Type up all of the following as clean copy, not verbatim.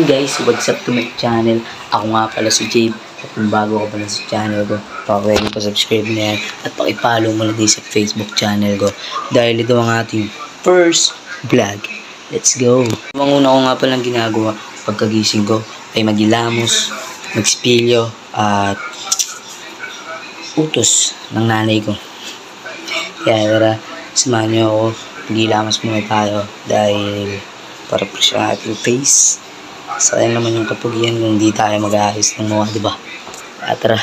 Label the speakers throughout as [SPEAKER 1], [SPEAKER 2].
[SPEAKER 1] yun guys, what's up to my channel? Ako nga pala si Jade. At kung bago ka pala sa channel ko, pwede pa subscribe na yan. At pakipollow mo na din sa Facebook channel ko. Dahil ito ang ating first vlog. Let's go! Ang una ko nga palang ginagawa pagkagising ko ay magilamos, magspilyo, at utos ng nanay ko. Kaya tara, samahan niyo ako. Magilamos muna tayo dahil para fresh ang ating face. Sayang naman yung kapugian kung di tayo mag-aayos ng mukha, diba? Tara.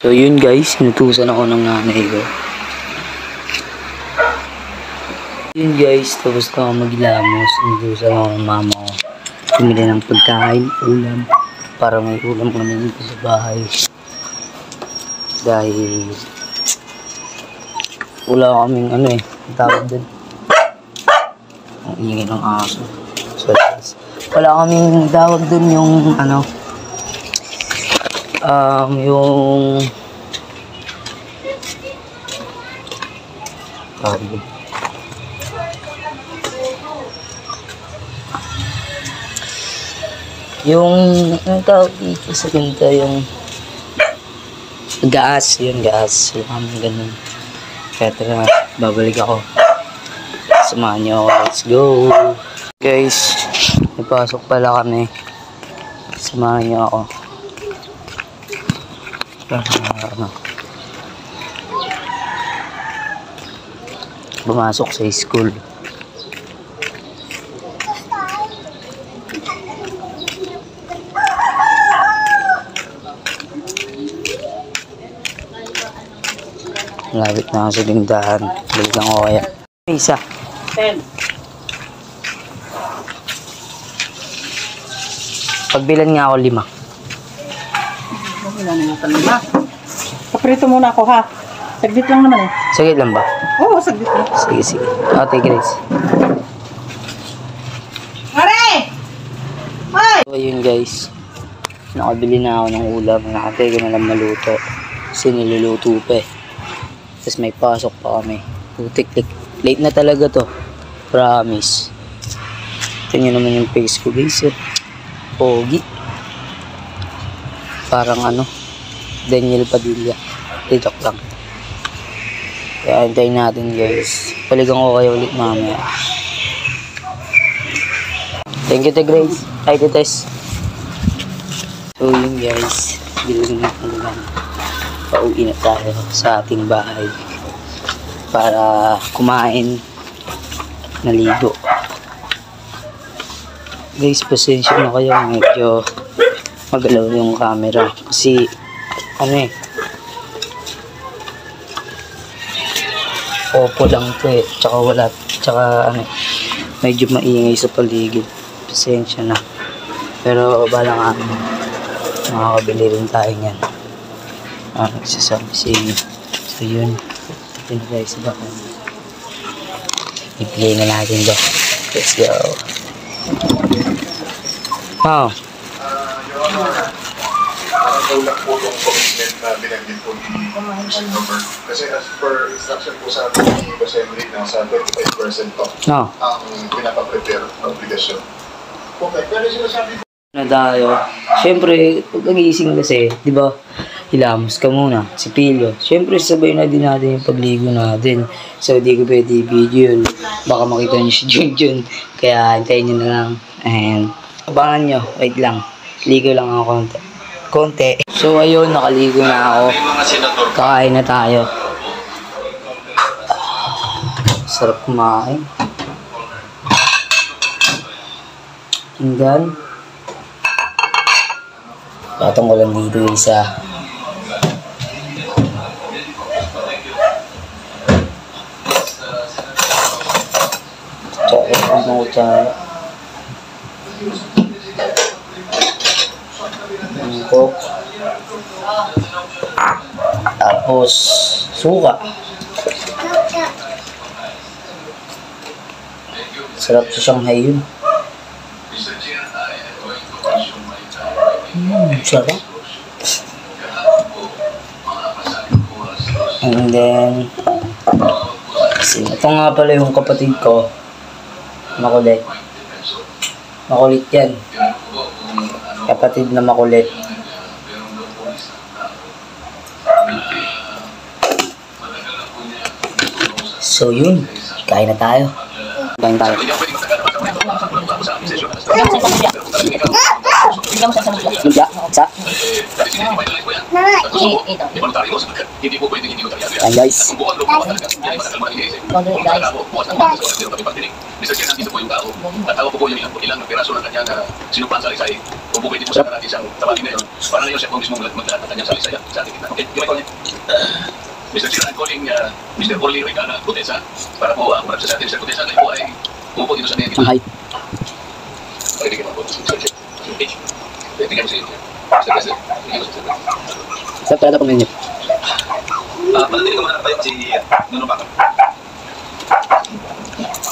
[SPEAKER 1] So yun guys, sinutusan ako ng nanay ko. Yun guys, tapos na ako maglamos. Sinutusan ako ng mama ko. Pumili ng pagkain, ulam. Para may ulam kami dito sa bahay. Dahil wala kaming tawag doon. Ang ingay ng aso. So guys, wala kaming tawag doon yung ang tawag dito sa pinta, yung gas, wala kaming ganun. Kaya tara, babalik ako. Samahan niyo ako, let's go! Guys, napasok pala kami. Samahan niyo ako. Pumasok sa school. Malapit na ako sa tindahan. Balikan ko kaya. Isa.
[SPEAKER 2] 10.
[SPEAKER 1] Pagbilan nga ako 5.
[SPEAKER 2] Wala na natin na. Paprito muna ako ha. Saglit lang naman eh.
[SPEAKER 1] Saglit lang ba?
[SPEAKER 2] Oo, saglit lang.
[SPEAKER 1] Sige. Ate Grace.
[SPEAKER 2] Mare! Hoy!
[SPEAKER 1] So yun guys. Nakabili na ako ng ulam. Nakantay ko na lang maluto. Kasi niluluto pa eh. Tapos may pasok pa kami. Putik-tik. Late na talaga to. Promise. Ito nyo naman yung face ko guys eh. Pogi. Parang Daniel Padilla. Joke lang. Kaya hintayin natin guys. Paligan ko kayo ulit mamaya. Thank you to Grace. Hi to Tess. So yun guys. Bilhin na lang. Pauwi na tayo sa ating bahay. Para kumain at naligo. Guys, pasensya na kayo. Medyo magalaw yung camera. Kasi opo lang to eh. Tsaka medyo maingay sa paligid. Pasensya na. Pero balang makakabili rin tayo niyan. Nagsasabi sa inyo. So yun. Yun guys, baka i-play na natin to. Let's go. Wow.
[SPEAKER 3] Tulak po yung commitment na binanggit po ni Mr. Robert. Kasi as per instruction po sa ating assembly, nasa 25% to ang pinapaprepare na obligasyon. Okay, pero sinasabi po
[SPEAKER 1] Na tayo. Siyempre, pagkagising kasi, di ba, hilamos ka muna, sipilyo. Siyempre, sabay na din natin yung pagligo natin. So, di ko pwede video yun. Baka makita niyo si Junjun. Kaya, hintayin nyo na lang. And, abangan nyo. Wait lang. Ligo lang ako konti. So, ayun, nakaligo na ako. Kakain na tayo. Sarap kumain. Tingnan. Patong ko lang dito isa. Chocolate ang mga kutsara. Mangkok. Tapos, suka. Sarap sa Shanghai yun. Sarap. And then, kasi ito nga pala yung kapatid ko. Makulit. Makulit yan. Kapatid na makulit. So yun, kain na tayo. Kain tayo. Lumpia, sa. Kain guys.
[SPEAKER 4] Mr. Chair, I'm calling Mr. Orly Regana Gutesa para po ang sa atin, Mr. Gutesa, na po ay umupo dito sa mga
[SPEAKER 1] Hi.
[SPEAKER 4] Pwede ka po, Mr. Chair. Pwede ka po sa inyo. Mr. President,
[SPEAKER 1] Sir, pala po menu.
[SPEAKER 4] Manatinig ka muna tayo kasi Nuno Baka.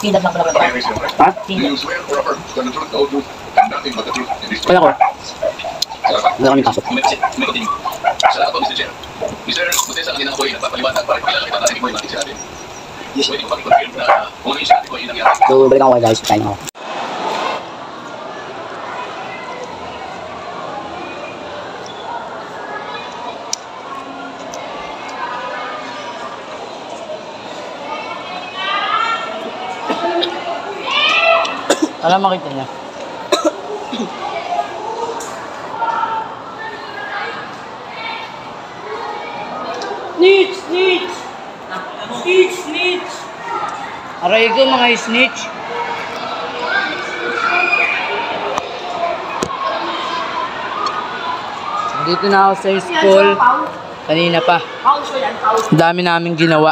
[SPEAKER 5] Tidak lang pala ba?
[SPEAKER 1] Ha?
[SPEAKER 4] Do you swear or affirm that the truth, the whole truth, and nothing but the truth in this
[SPEAKER 1] Kaya ko. Wala kami pasok.
[SPEAKER 4] May continue. Salamat po, Mr. Chair. Mr. Gutesa, kanina po ay nagpapaliwanag para kilala kita natin po yung natin sinabi. Yes, pwede ko pakiconfirm na kung ano yung sinabi ko ay nangyari.
[SPEAKER 1] So, balik ako guys. Kain ako. Alam makita niya. Snitch! Snitch! Snitch! Snitch! Aray ko mga snitch. Dito na ako sa school. Kanina pa. Ang dami naming ginawa.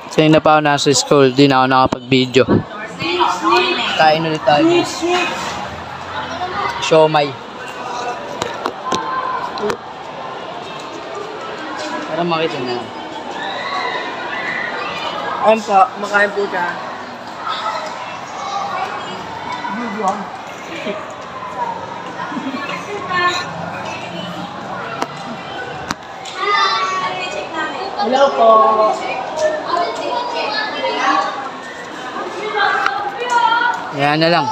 [SPEAKER 1] Kanina pa ako nasa school. Di na ako nakapag-video. Kain ulit tayo. Siomay. Para makita na.
[SPEAKER 2] Ayun po, makain po siya. Hello po.
[SPEAKER 1] Ayan na lang.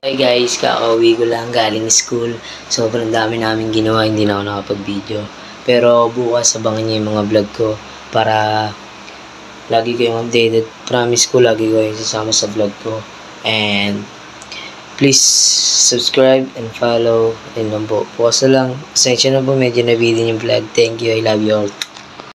[SPEAKER 1] Hi guys, kakauwi ko lang galing school. Sobrang dami namin ginawa, hindi na ako nakapag-video. Pero bukas abangan niyo yung mga vlog ko para lagi kayong updated. Promise ko, lagi ko kayong sasama sa vlog ko. And please subscribe and follow. And lang po. Bukas na lang. Pasensya na po, medyo nabidin yung vlog. Thank you, I love you all.